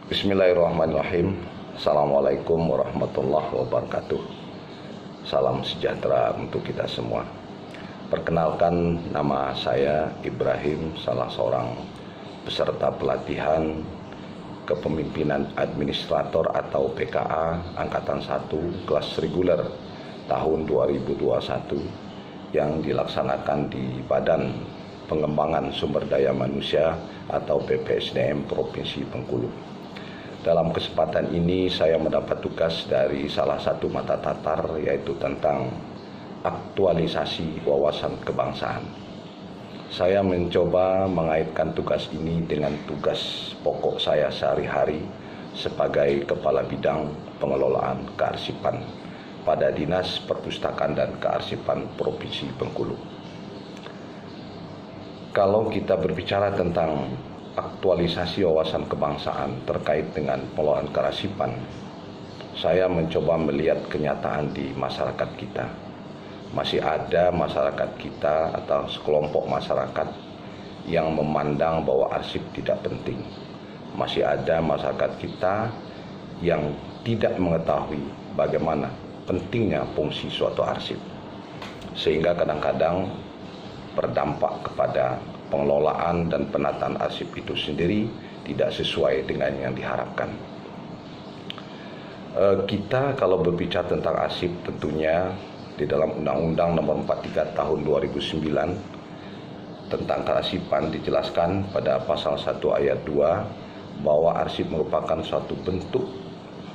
Bismillahirrahmanirrahim. Assalamualaikum warahmatullahi wabarakatuh. Salam sejahtera untuk kita semua. Perkenalkan, nama saya Ibrahim, salah seorang peserta pelatihan Kepemimpinan Administrator atau PKA Angkatan 1 kelas reguler tahun 2021 yang dilaksanakan di Badan Pengembangan Sumber Daya Manusia atau BPSDM Provinsi Bengkulu. Dalam kesempatan ini saya mendapat tugas dari salah satu mata tatar, yaitu tentang aktualisasi wawasan kebangsaan. Saya mencoba mengaitkan tugas ini dengan tugas pokok saya sehari-hari sebagai Kepala Bidang Pengelolaan Kearsipan pada Dinas Perpustakaan dan Kearsipan Provinsi Bengkulu. Kalau kita berbicara tentang aktualisasi wawasan kebangsaan terkait dengan pengelolaan kearsipan, saya mencoba melihat kenyataan di masyarakat kita. Masih ada masyarakat kita atau sekelompok masyarakat yang memandang bahwa arsip tidak penting. Masih ada masyarakat kita yang tidak mengetahui bagaimana pentingnya fungsi suatu arsip, sehingga kadang-kadang berdampak kepada pengelolaan dan penataan arsip itu sendiri tidak sesuai dengan yang diharapkan. Kita kalau berbicara tentang arsip, tentunya di dalam Undang-Undang Nomor 43 Tahun 2009 tentang kearsipan dijelaskan pada pasal 1 ayat 2 bahwa arsip merupakan suatu bentuk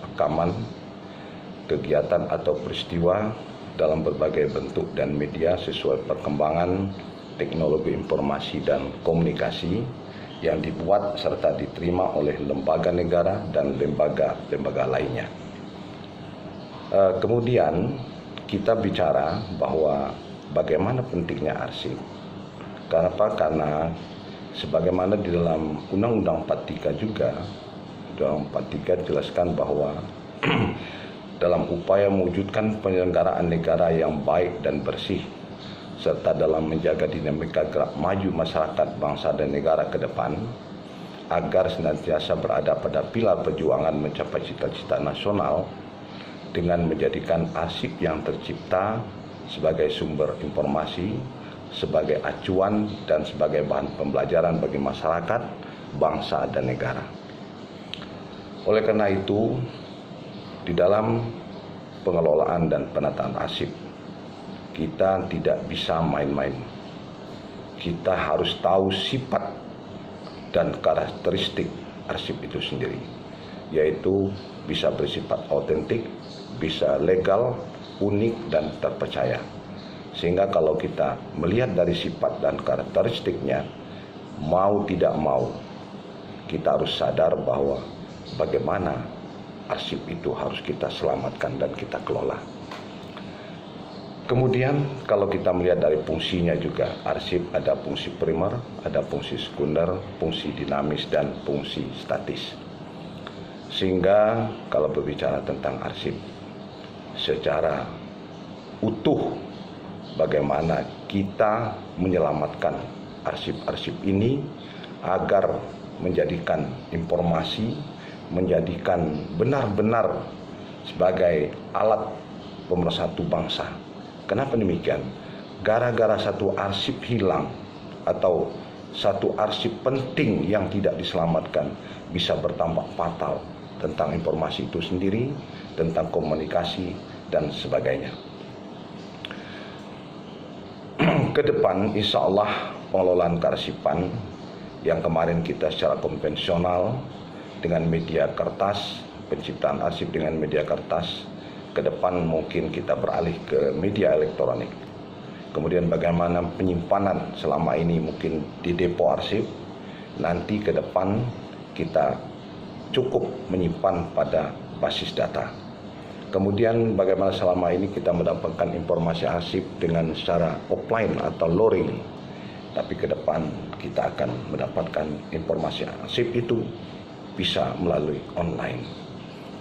rekaman kegiatan atau peristiwa dalam berbagai bentuk dan media sesuai perkembangan teknologi informasi dan komunikasi yang dibuat serta diterima oleh lembaga negara dan lembaga lainnya. Kemudian kita bicara bahwa bagaimana pentingnya arsip. Kenapa? Karena sebagaimana di dalam Undang-Undang 43 juga, Undang 43 dijelaskan bahwa dalam upaya mewujudkan penyelenggaraan negara yang baik dan bersih, serta dalam menjaga dinamika gerak maju masyarakat, bangsa, dan negara ke depan, agar senantiasa berada pada pilar perjuangan mencapai cita-cita nasional dengan menjadikan arsip yang tercipta sebagai sumber informasi, sebagai acuan, dan sebagai bahan pembelajaran bagi masyarakat, bangsa, dan negara. Oleh karena itu, di dalam pengelolaan dan penataan arsip, kita tidak bisa main-main. Kita harus tahu sifat dan karakteristik arsip itu sendiri, yaitu bisa bersifat autentik, bisa legal, unik, dan terpercaya. Sehingga kalau kita melihat dari sifat dan karakteristiknya, mau tidak mau, kita harus sadar bahwa bagaimana arsip itu harus kita selamatkan dan kita kelola. Kemudian kalau kita melihat dari fungsinya juga, arsip ada fungsi primer, ada fungsi sekunder, fungsi dinamis, dan fungsi statis. Sehingga kalau berbicara tentang arsip secara utuh, bagaimana kita menyelamatkan arsip-arsip ini agar menjadikan informasi, menjadikan benar-benar sebagai alat pemersatu bangsa. Kenapa demikian? Gara-gara satu arsip hilang atau satu arsip penting yang tidak diselamatkan, bisa berdampak fatal tentang informasi itu sendiri, tentang komunikasi, dan sebagainya. Ke depan, insya Allah pengelolaan kearsipan yang kemarin kita secara konvensional dengan media kertas, penciptaan arsip dengan media kertas, ke depan mungkin kita beralih ke media elektronik. Kemudian bagaimana penyimpanan selama ini mungkin di depo arsip, nanti ke depan kita cukup menyimpan pada basis data. Kemudian bagaimana selama ini kita mendapatkan informasi arsip dengan secara offline atau luring, tapi ke depan kita akan mendapatkan informasi arsip itu bisa melalui online.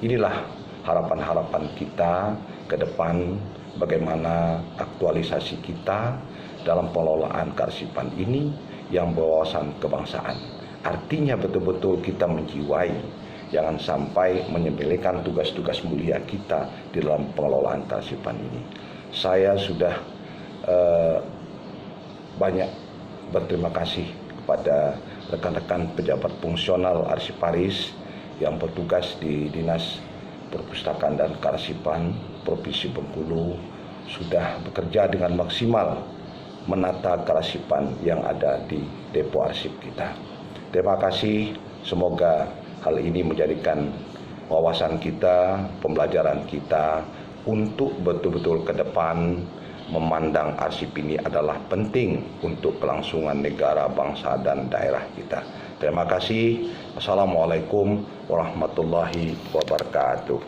Inilah harapan-harapan kita ke depan, bagaimana aktualisasi kita dalam pengelolaan kearsipan ini yang berwawasan kebangsaan. Artinya betul-betul kita menjiwai jangan sampai menyepelekan tugas-tugas mulia kita di dalam pengelolaan kearsipan ini. Saya sudah banyak berterima kasih kepada rekan-rekan pejabat fungsional arsiparis yang bertugas di Dinas Perpustakaan dan Kearsipan Provinsi Bengkulu sudah bekerja dengan maksimal menata kearsipan yang ada di depo arsip kita. Terima kasih, semoga hal ini menjadikan wawasan kita, pembelajaran kita untuk betul-betul ke depan memandang arsip ini adalah penting untuk kelangsungan negara, bangsa, dan daerah kita. Terima kasih. Assalamualaikum warahmatullahi wabarakatuh.